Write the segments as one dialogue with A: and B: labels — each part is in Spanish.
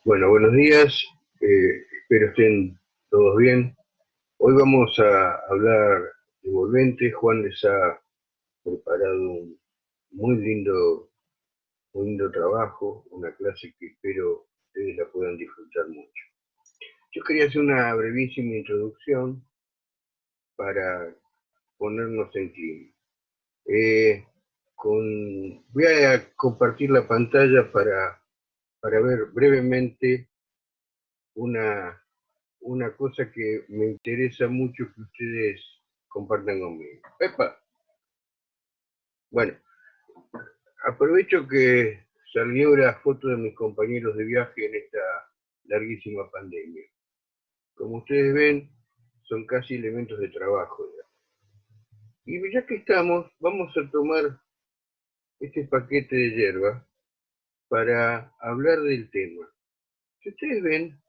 A: Bueno, buenos días, espero estén todos bien. Hoy vamos a hablar de envolvente. Juan les ha preparado un muy lindo trabajo, una clase que espero ustedes la puedan disfrutar mucho. Yo quería hacer una brevísima introducción para ponernos en clima. Voy a compartir la pantalla para ver brevemente una cosa que me interesa mucho que ustedes compartan conmigo. ¡Epa! Bueno, aprovecho que salió la foto de mis compañeros de viaje en esta larguísima pandemia. Como ustedes ven, son casi elementos de trabajo. Y ya que estamos, vamos a tomar este paquete de hierba para hablar del tema. Si ustedes ven,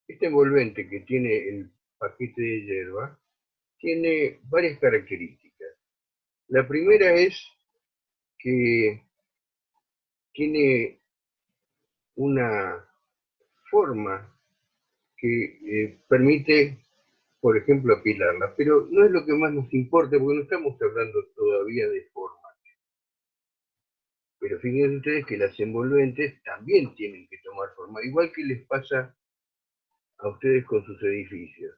A: este envolvente que tiene el paquete de hierba tiene varias características. La primera es que tiene una forma que permite, por ejemplo, apilarla, pero no es lo que más nos importa porque no estamos hablando todavía de forma. Pero fíjense ustedes que las envolventes también tienen que tomar forma, igual que les pasa a ustedes con sus edificios.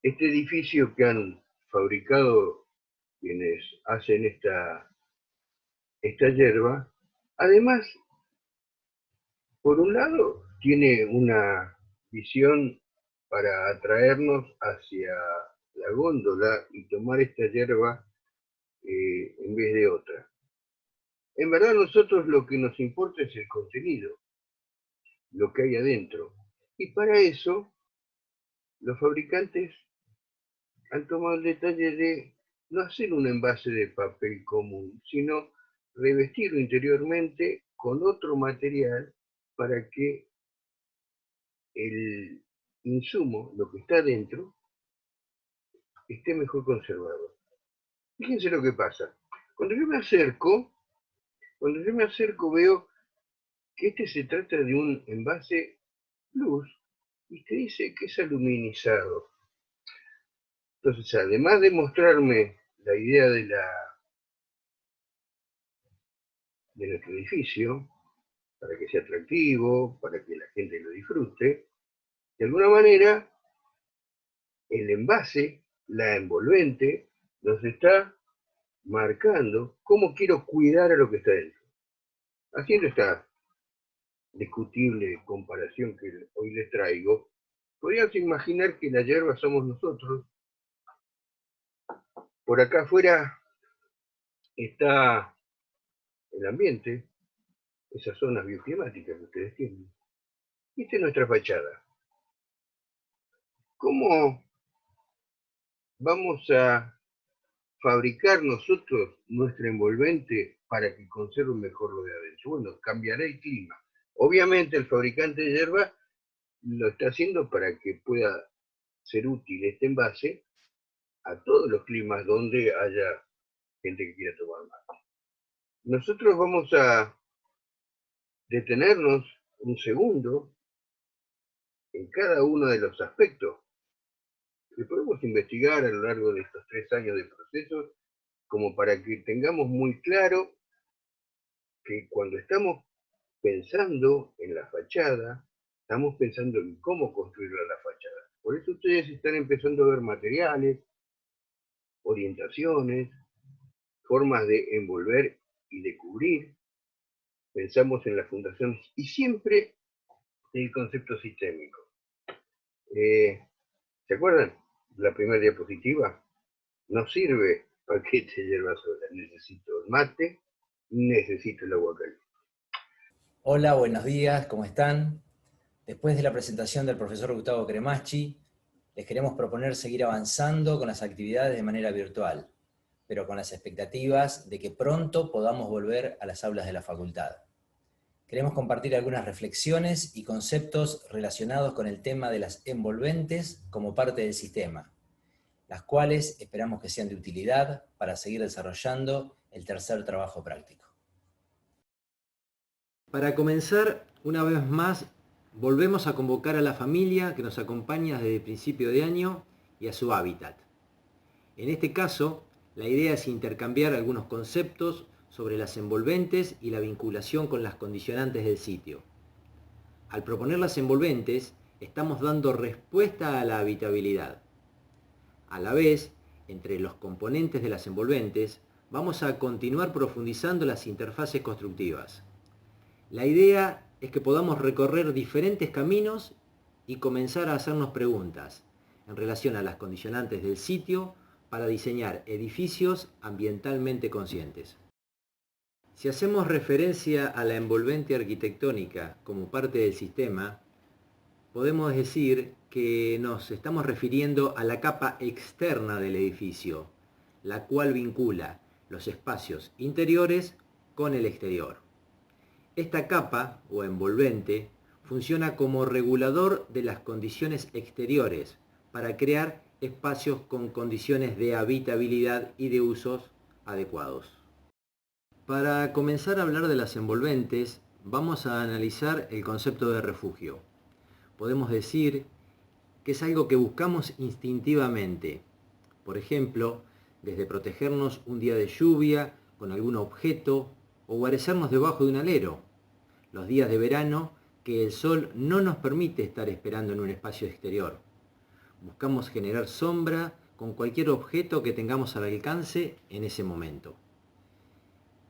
A: Este edificio que han fabricado quienes hacen esta hierba, además, por un lado, tiene una visión para atraernos hacia la góndola y tomar esta hierba en vez de otra. En verdad, nosotros lo que nos importa es el contenido, lo que hay adentro. Y para eso, los fabricantes han tomado el detalle de no hacer un envase de papel común, sino revestirlo interiormente con otro material para que el insumo, lo que está dentro, esté mejor conservado. Fíjense lo que pasa. Cuando yo me acerco veo que este se trata de un envase plus y te dice que es aluminizado. Entonces, además de mostrarme la idea de nuestro edificio, para que sea atractivo, para que la gente lo disfrute, de alguna manera el envase, la envolvente, nos está marcando cómo quiero cuidar a lo que está dentro. Haciendo esta discutible comparación que hoy les traigo, podríamos imaginar que la hierba somos nosotros. Por acá afuera está el ambiente, esas zonas bioclimáticas que ustedes tienen. Y esta es nuestra fachada. ¿Cómo vamos a fabricar nosotros nuestro envolvente para que conserve mejor lo de adentro? Bueno, cambiará el clima. Obviamente el fabricante de hierba lo está haciendo para que pueda ser útil este envase a todos los climas donde haya gente que quiera tomar mate. Nosotros vamos a detenernos un segundo en cada uno de los aspectos que podemos investigar a lo largo de estos 3 años de proceso, como para que tengamos muy claro que cuando estamos pensando en la fachada, estamos pensando en cómo construir la fachada. Por eso ustedes están empezando a ver materiales, orientaciones, formas de envolver y de cubrir. Pensamos en las fundaciones y siempre en el concepto sistémico. ¿Se acuerdan? La primera diapositiva. No sirve paquete de hierba sola. Necesito el mate, necesito el agua caliente.
B: Hola, buenos días, ¿cómo están? Después de la presentación del profesor Gustavo Cremacci, les queremos proponer seguir avanzando con las actividades de manera virtual, pero con las expectativas de que pronto podamos volver a las aulas de la facultad. Queremos compartir algunas reflexiones y conceptos relacionados con el tema de las envolventes como parte del sistema, las cuales esperamos que sean de utilidad para seguir desarrollando el tercer trabajo práctico.
C: Para comenzar, una vez más,
B: Volvemos a convocar a la familia que nos acompaña desde el principio de año y a su hábitat. En este caso, la idea es intercambiar algunos conceptos sobre las envolventes y la vinculación con las condicionantes del sitio. Al proponer las envolventes, estamos dando respuesta a la habitabilidad. A la vez, entre los componentes de las envolventes, vamos a continuar profundizando las interfaces constructivas. La idea es que podamos recorrer diferentes caminos y comenzar a hacernos preguntas en relación a las condicionantes del sitio para diseñar edificios ambientalmente conscientes. Si hacemos referencia a la envolvente arquitectónica como parte del sistema, podemos decir que nos estamos refiriendo a la capa externa del edificio, la cual vincula los espacios interiores con el exterior. Esta capa, o envolvente, funciona como regulador de las condiciones exteriores para crear espacios con condiciones de habitabilidad y de usos adecuados. Para comenzar a hablar de las envolventes, vamos a analizar el concepto de refugio. Podemos decir que es algo que buscamos instintivamente. Por ejemplo, desde protegernos un día de lluvia con algún objeto o guarecernos debajo de un alero. Los días de verano que el sol no nos permite estar esperando en un espacio exterior. Buscamos generar sombra con cualquier objeto que tengamos al alcance en ese momento.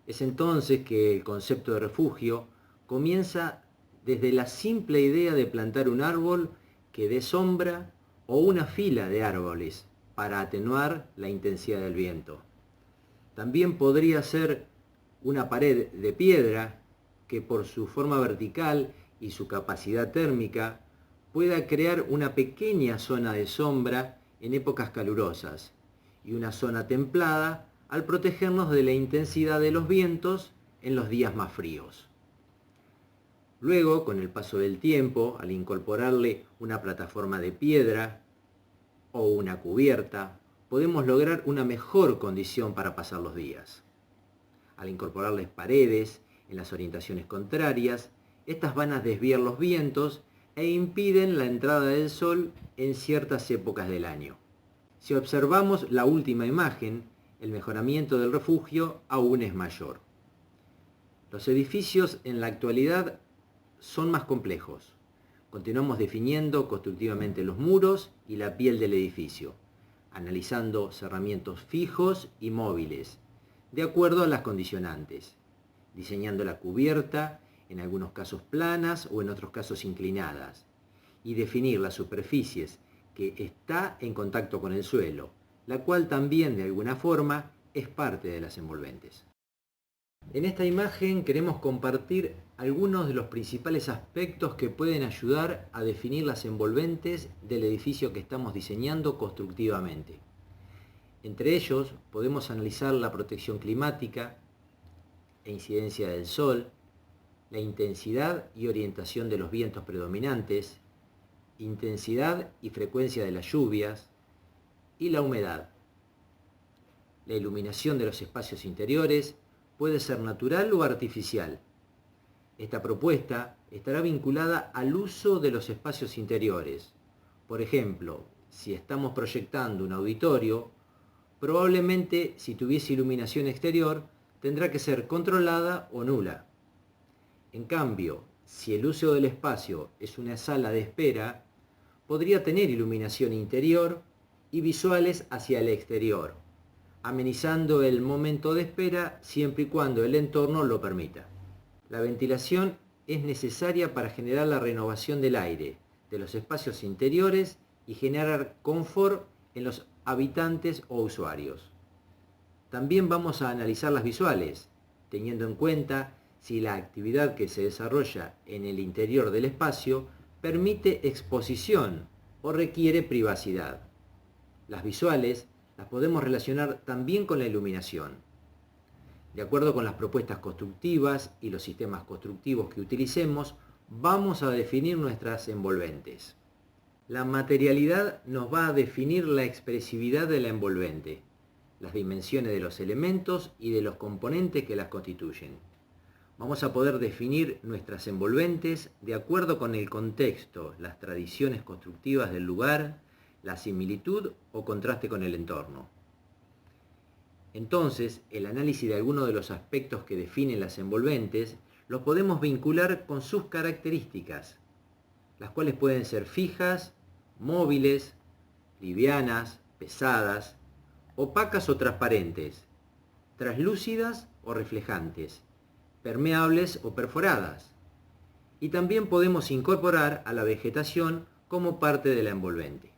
B: Es entonces que el concepto de refugio comienza desde la simple idea de plantar un árbol que dé sombra o una fila de árboles para atenuar la intensidad del viento. También podría ser una pared de piedra que por su forma vertical y su capacidad térmica pueda crear una pequeña zona de sombra en épocas calurosas y una zona templada al protegernos de la intensidad de los vientos en los días más fríos. Luego, con el paso del tiempo, al incorporarle una plataforma de piedra o una cubierta, podemos lograr una mejor condición para pasar los días. Al incorporarles paredes en las orientaciones contrarias, estas van a desviar los vientos e impiden la entrada del sol en ciertas épocas del año. Si observamos la última imagen, el mejoramiento del refugio aún es mayor. Los edificios en la actualidad son más complejos. Continuamos definiendo constructivamente los muros y la piel del edificio, analizando cerramientos fijos y móviles, de acuerdo a las condicionantes, diseñando la cubierta, en algunos casos planas o en otros casos inclinadas, y definir las superficies que está en contacto con el suelo, la cual también de alguna forma es parte de las envolventes. En esta imagen queremos compartir algunos de los principales aspectos que pueden ayudar a definir las envolventes del edificio que estamos diseñando constructivamente. Entre ellos podemos analizar la protección climática, la incidencia del sol, la intensidad y orientación de los vientos predominantes, intensidad y frecuencia de las lluvias y la humedad. La iluminación de los espacios interiores puede ser natural o artificial. Esta propuesta estará vinculada al uso de los espacios interiores. Por ejemplo, si estamos proyectando un auditorio, probablemente si tuviese iluminación exterior, tendrá que ser controlada o nula. En cambio, si el uso del espacio es una sala de espera, podría tener iluminación interior y visuales hacia el exterior, amenizando el momento de espera siempre y cuando el entorno lo permita. La ventilación es necesaria para generar la renovación del aire, de los espacios interiores y generar confort en los habitantes o usuarios. También vamos a analizar las visuales, teniendo en cuenta si la actividad que se desarrolla en el interior del espacio permite exposición o requiere privacidad. Las visuales las podemos relacionar también con la iluminación. De acuerdo con las propuestas constructivas y los sistemas constructivos que utilicemos, vamos a definir nuestras envolventes. La materialidad nos va a definir la expresividad de la envolvente, las dimensiones de los elementos y de los componentes que las constituyen. Vamos a poder definir nuestras envolventes de acuerdo con el contexto, las tradiciones constructivas del lugar, la similitud o contraste con el entorno. Entonces, el análisis de algunos de los aspectos que definen las envolventes los podemos vincular con sus características, las cuales pueden ser fijas, móviles, livianas, pesadas, opacas o transparentes, translúcidas o reflejantes, permeables o perforadas. Y también podemos incorporar a la vegetación como parte de la envolvente.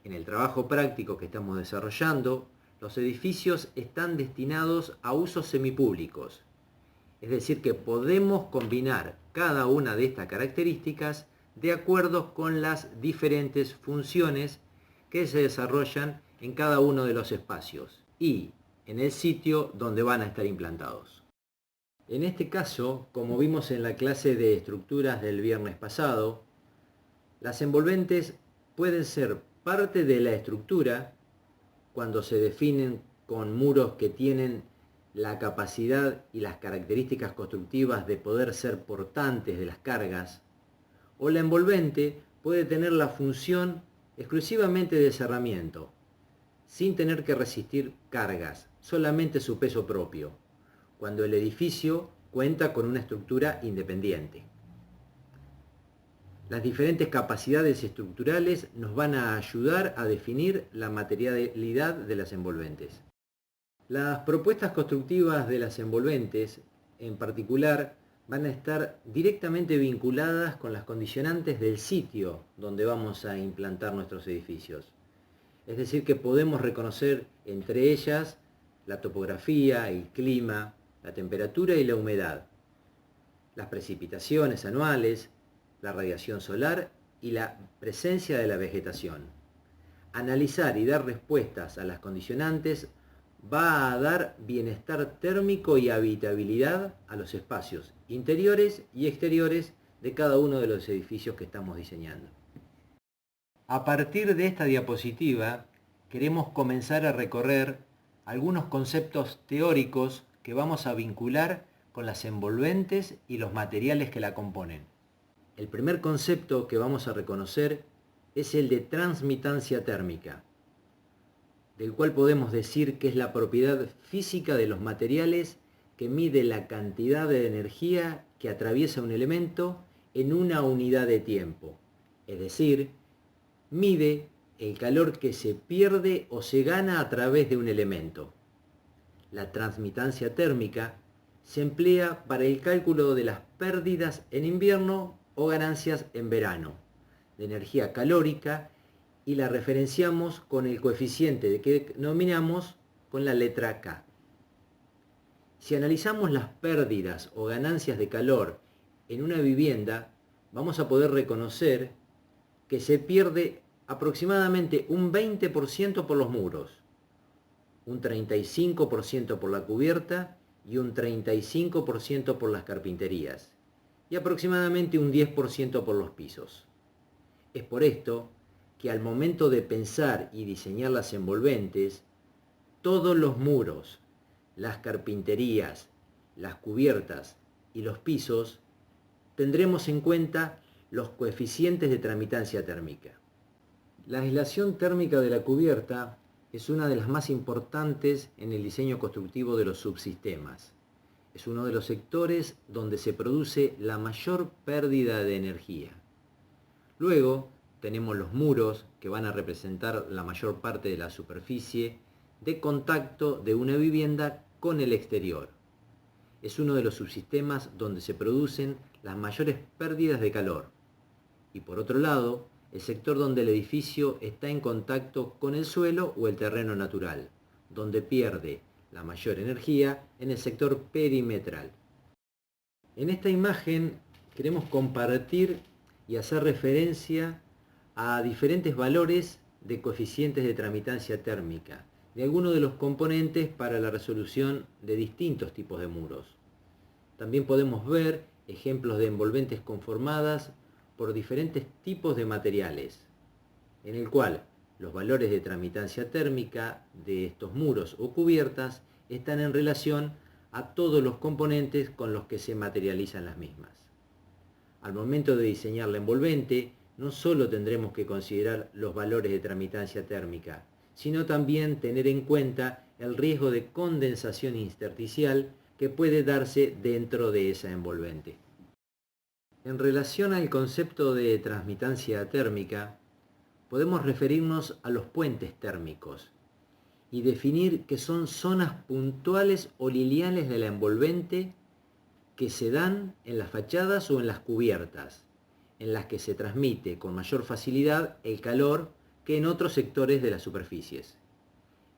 B: En el trabajo práctico que estamos desarrollando, los edificios están destinados a usos semipúblicos, es decir, que podemos combinar cada una de estas características de acuerdo con las diferentes funciones que se desarrollan en cada uno de los espacios y en el sitio donde van a estar implantados. En este caso, como vimos en la clase de estructuras del viernes pasado, las envolventes pueden ser parte de la estructura cuando se definen con muros que tienen la capacidad y las características constructivas de poder ser portantes de las cargas, o la envolvente puede tener la función exclusivamente de cerramiento, sin tener que resistir cargas, solamente su peso propio, cuando el edificio cuenta con una estructura independiente. Las diferentes capacidades estructurales nos van a ayudar a definir la materialidad de las envolventes. Las propuestas constructivas de las envolventes, en particular, van a estar directamente vinculadas con las condicionantes del sitio donde vamos a implantar nuestros edificios. Es decir, que podemos reconocer entre ellas la topografía, el clima, la temperatura y la humedad, las precipitaciones anuales, la radiación solar y la presencia de la vegetación. Analizar y dar respuestas a las condicionantes va a dar bienestar térmico y habitabilidad a los espacios interiores y exteriores de cada uno de los edificios que estamos diseñando. A partir de esta diapositiva, queremos comenzar a recorrer algunos conceptos teóricos que vamos a vincular con las envolventes y los materiales que la componen. El primer concepto que vamos a reconocer es el de transmitancia térmica, del cual podemos decir que es la propiedad física de los materiales que mide la cantidad de energía que atraviesa un elemento en una unidad de tiempo, es decir, mide el calor que se pierde o se gana a través de un elemento. La transmitancia térmica se emplea para el cálculo de las pérdidas en invierno o ganancias en verano de energía calórica y la referenciamos con el coeficiente que denominamos con la letra K. Si analizamos las pérdidas o ganancias de calor en una vivienda, vamos a poder reconocer que se pierde aproximadamente un 20% por los muros, un 35% por la cubierta y un 35% por las carpinterías, y aproximadamente un 10% por los pisos. Es por esto que al momento de pensar y diseñar las envolventes, todos los muros, las carpinterías, las cubiertas y los pisos, tendremos en cuenta los coeficientes de transmitancia térmica. La aislación térmica de la cubierta es una de las más importantes en el diseño constructivo de los subsistemas. Es uno de los sectores donde se produce la mayor pérdida de energía. Luego tenemos los muros, que van a representar la mayor parte de la superficie de contacto de una vivienda con el exterior. Es uno de los subsistemas donde se producen las mayores pérdidas de calor. Y por otro lado, el sector donde el edificio está en contacto con el suelo o el terreno natural, donde pierde la mayor energía en el sector perimetral. En esta imagen queremos compartir y hacer referencia a diferentes valores de coeficientes de transmitancia térmica de algunos de los componentes para la resolución de distintos tipos de muros. También podemos ver ejemplos de envolventes conformadas por diferentes tipos de materiales, en el cual los valores de transmitancia térmica de estos muros o cubiertas están en relación
C: a todos los componentes con los que se materializan las mismas. Al momento de diseñar la envolvente, no solo tendremos que considerar los valores de tramitancia térmica, sino también tener en cuenta el riesgo de condensación intersticial que puede darse dentro de esa envolvente. En relación al concepto de transmitancia térmica, podemos referirnos a los puentes térmicos y definir que son zonas puntuales o lineales de la envolvente que se dan en las fachadas o en las cubiertas, en las que se transmite con mayor facilidad el calor que en otros sectores de las superficies.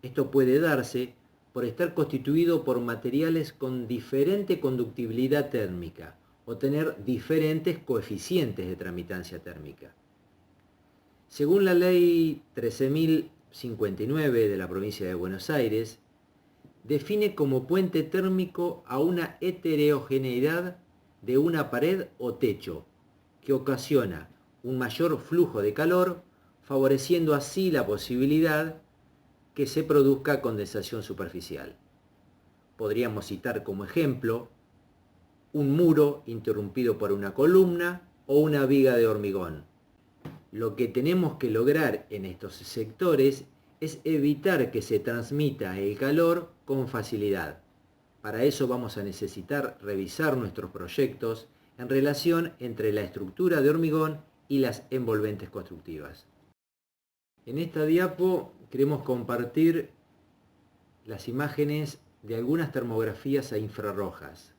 C: Esto puede darse por estar constituido por materiales con diferente conductibilidad térmica o tener diferentes coeficientes de tramitancia térmica. Según la Ley 13.059 de la provincia de Buenos Aires, define como puente térmico a una heterogeneidad de una pared o techo que ocasiona un mayor flujo de calor, favoreciendo así la posibilidad que se produzca condensación superficial. Podríamos citar como ejemplo un muro interrumpido por una columna o una viga de hormigón. Lo que tenemos que lograr en estos sectores es evitar que se transmita el calor con facilidad. Para eso vamos a necesitar revisar nuestros proyectos en relación entre la estructura de hormigón y las envolventes constructivas. En esta diapo queremos compartir las imágenes de algunas termografías a infrarrojas,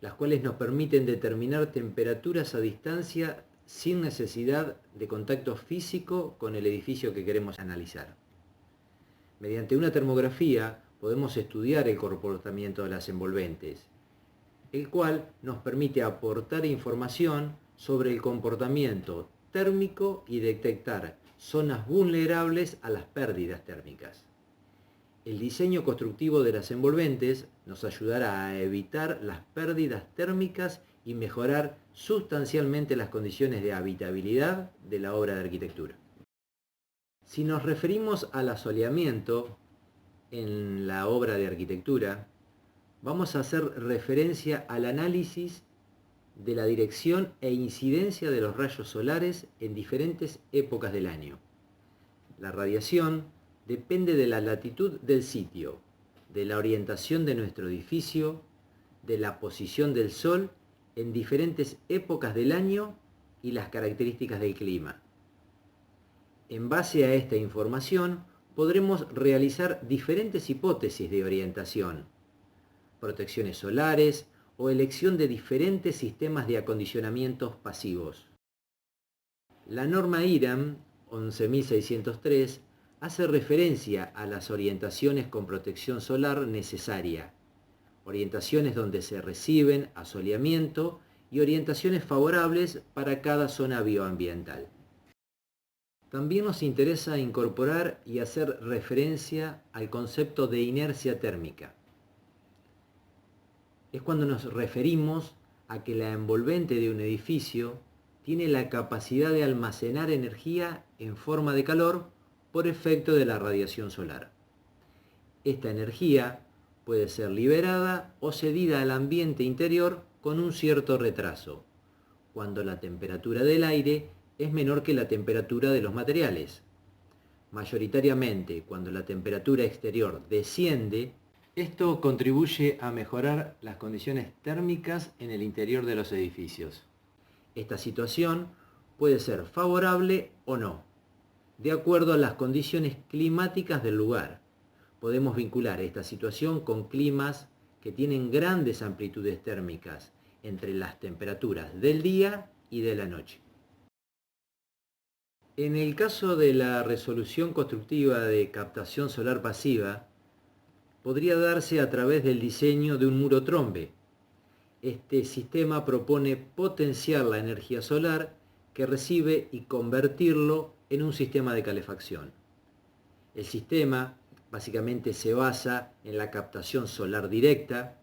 C: las cuales nos permiten determinar temperaturas a distancia sin necesidad de contacto físico con el edificio que queremos analizar. Mediante una termografía podemos estudiar el comportamiento de las envolventes, el cual nos permite aportar información sobre el comportamiento térmico y detectar zonas vulnerables a las pérdidas térmicas. El diseño constructivo de las envolventes nos ayudará a evitar las pérdidas térmicas y mejorar sustancialmente las condiciones de habitabilidad de la obra de arquitectura. Si nos referimos al asoleamiento en la obra de arquitectura, vamos a hacer referencia al análisis de la dirección e incidencia de los rayos solares en diferentes épocas del año. La radiación depende de la latitud del sitio, de la orientación de nuestro edificio, de la posición del sol en diferentes épocas del año y las características del clima. En base a esta información, podremos realizar diferentes hipótesis de orientación, protecciones solares o elección de diferentes sistemas de acondicionamientos pasivos. La norma IRAM 11.603 hace referencia a las orientaciones con protección solar necesaria, orientaciones donde se reciben asoleamiento y orientaciones favorables para cada zona bioambiental. También nos interesa incorporar y hacer referencia al concepto de inercia térmica. Es cuando nos referimos a que la envolvente de un edificio tiene la capacidad de almacenar energía en forma de calor por efecto de la radiación solar. Esta energía puede ser liberada o cedida al ambiente interior con un cierto retraso, cuando la temperatura del aire es menor que la temperatura de los materiales. Mayoritariamente, cuando la temperatura exterior desciende, esto contribuye a mejorar las condiciones térmicas en el interior de los edificios. Esta situación puede ser favorable o no, de acuerdo a las condiciones climáticas del lugar. Podemos vincular esta situación con climas que tienen grandes amplitudes térmicas entre las temperaturas del día y de la noche. En el caso de la resolución constructiva de captación solar pasiva, podría darse a través del diseño de un muro trombe. Este sistema propone potenciar la energía solar que recibe y convertirlo en un sistema de calefacción. El sistema básicamente se basa en la captación solar directa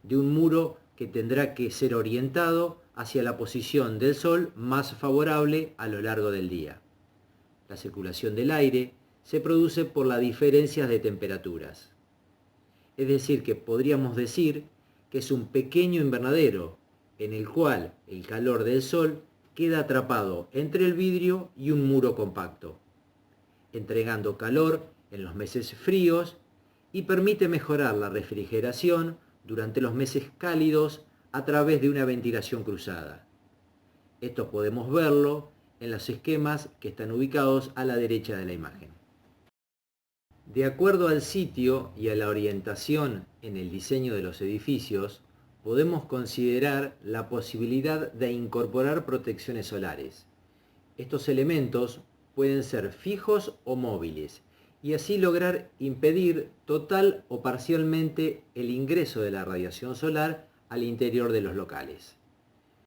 C: de un muro que tendrá que ser orientado hacia la posición del sol más favorable a lo largo del día. La circulación del aire se produce por las diferencias de temperaturas. Es decir, que podríamos decir que es un pequeño invernadero en el cual el calor del sol queda atrapado entre el vidrio y un muro compacto, entregando calor en los meses fríos y permite mejorar la refrigeración durante los meses cálidos a través de una ventilación cruzada. Esto podemos verlo en los esquemas que están ubicados a la derecha de la imagen. De acuerdo al sitio y a la orientación en el diseño de los edificios, podemos considerar la posibilidad de incorporar protecciones solares. Estos elementos pueden ser fijos o móviles, y así lograr impedir total o parcialmente el ingreso de la radiación solar al interior de los locales.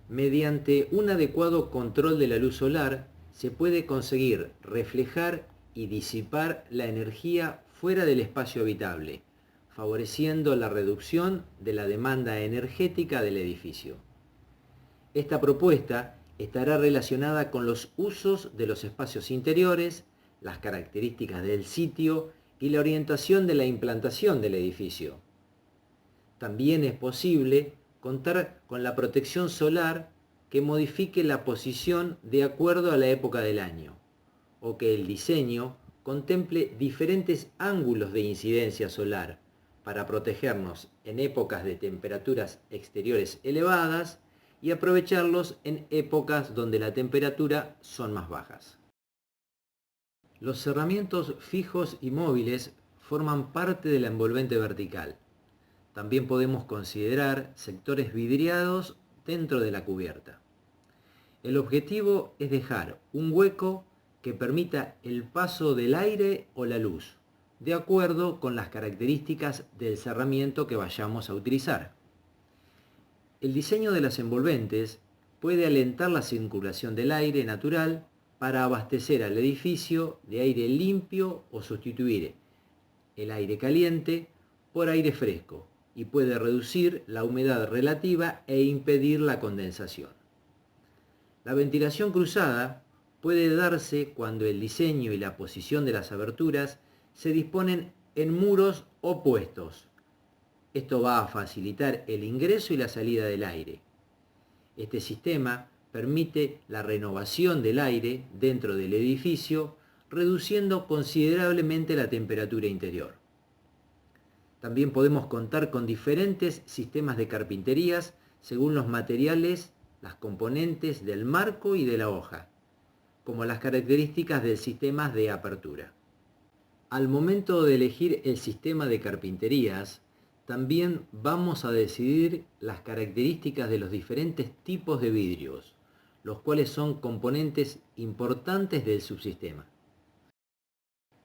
C: Mediante un adecuado control de la luz solar, se puede conseguir reflejar y disipar la energía fuera del espacio habitable, favoreciendo la reducción de la demanda energética del edificio. Esta propuesta estará relacionada con los usos de los espacios interiores, las características del sitio y la orientación de la implantación del edificio. También es posible contar con la protección solar que modifique la posición de acuerdo a la época del año, o que el diseño contemple diferentes ángulos de incidencia solar para protegernos en épocas de temperaturas exteriores elevadas y aprovecharlos en épocas donde la temperatura son más bajas. Los cerramientos fijos y móviles forman parte de la envolvente vertical. También podemos considerar sectores vidriados dentro de la cubierta. El objetivo es dejar un hueco que permita el paso del aire o la luz, de acuerdo con las características del cerramiento que vayamos a utilizar. El diseño de las envolventes puede alentar la circulación del aire natural para abastecer al edificio de aire limpio o sustituir el aire caliente por aire fresco, y puede reducir la humedad relativa e impedir la condensación. La ventilación cruzada puede darse cuando el diseño y la posición de las aberturas se disponen en muros opuestos. Esto va a facilitar el ingreso y la salida del aire. Este sistema permite la renovación del aire dentro del edificio, reduciendo considerablemente la temperatura interior. También podemos contar con diferentes sistemas de carpinterías según los materiales, las componentes del marco y de la hoja, como las características del sistema de apertura. Al momento de elegir el sistema de carpinterías, también vamos a decidir las características de los diferentes tipos de vidrios, los cuales son componentes importantes del subsistema.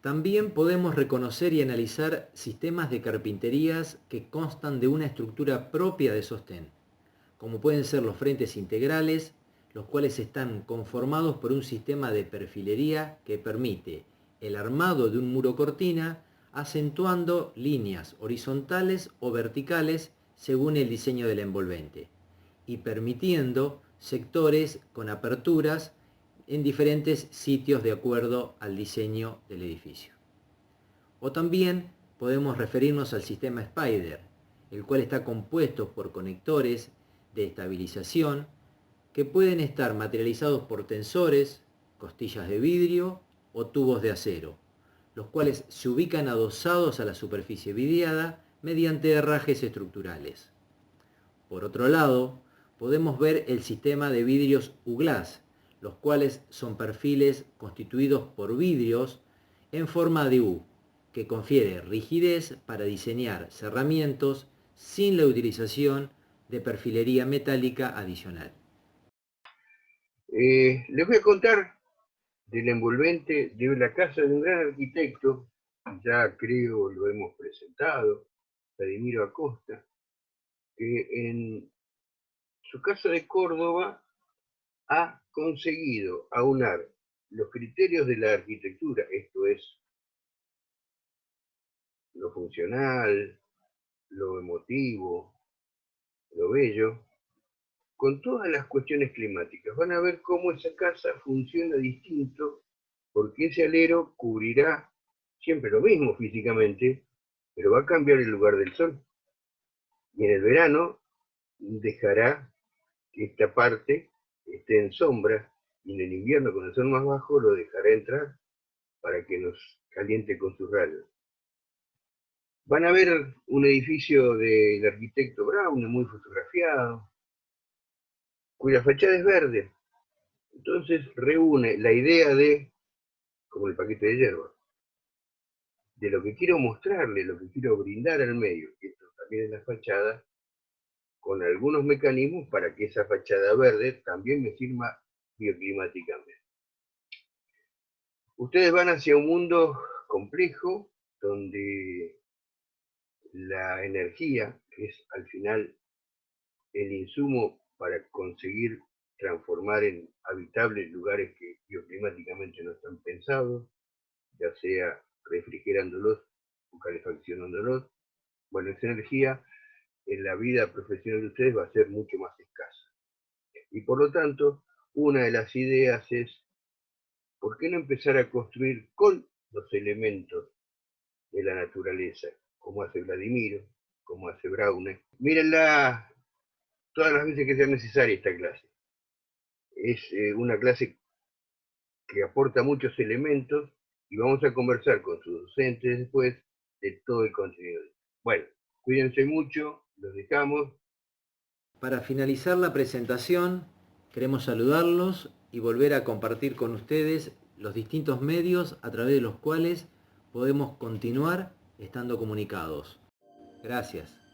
C: También podemos reconocer y analizar sistemas de carpinterías que constan de una estructura propia de sostén, como pueden ser los frentes integrales, los cuales están conformados por un sistema de perfilería que permite el armado de un muro cortina, acentuando líneas horizontales o verticales según el diseño del envolvente, y permitiendo sectores con aperturas en diferentes sitios de acuerdo al diseño del edificio. O también podemos referirnos al sistema Spider, el cual está compuesto por conectores de estabilización que pueden estar materializados por tensores, costillas de vidrio o tubos de acero, los cuales se ubican adosados a la superficie vidriada mediante herrajes estructurales. Por otro lado, podemos ver el sistema de vidrios U-Glass, los cuales son perfiles constituidos por vidrios en forma de U, que confiere rigidez para diseñar cerramientos sin la utilización de perfilería metálica adicional.
A: Les voy a contar del envolvente de la casa de un gran arquitecto, ya creo lo hemos presentado, Vladimiro Acosta, que en su casa de Córdoba ha conseguido aunar los criterios de la arquitectura, esto es, lo funcional, lo emotivo, lo bello, con todas las cuestiones climáticas. Van a ver cómo esa casa funciona distinto, porque ese alero cubrirá siempre lo mismo físicamente, pero va a cambiar el lugar del sol. Y en el verano dejará que esta parte esté en sombra, y en el invierno, con el sol más bajo, lo dejará entrar para que nos caliente con sus rayos. Van a ver un edificio del arquitecto Brown, muy fotografiado, cuya fachada es verde. Entonces reúne la idea de, como el paquete de hierba, de lo que quiero mostrarle, lo que quiero brindar al medio, que esto también es la fachada, con algunos mecanismos para que esa fachada verde también me sirva bioclimáticamente. Ustedes van hacia un mundo complejo, donde la energía, que es al final el insumo para conseguir transformar en habitables lugares que bioclimáticamente no están pensados, ya sea refrigerándolos o calefaccionándolos, bueno, esa energía en la vida profesional de ustedes va a ser mucho más escasa. Y por lo tanto, una de las ideas es, ¿por qué no empezar a construir con los elementos de la naturaleza, como hace Vladimiro, como hace Braune? Mírenla todas las veces que sea necesaria esta clase. Es una clase que aporta muchos elementos y vamos a conversar con sus docentes después de todo el contenido. Bueno, cuídense mucho, los dejamos.
C: Para finalizar la presentación, queremos saludarlos y volver a compartir con ustedes los distintos medios a través de los cuales podemos continuar estando comunicados. Gracias.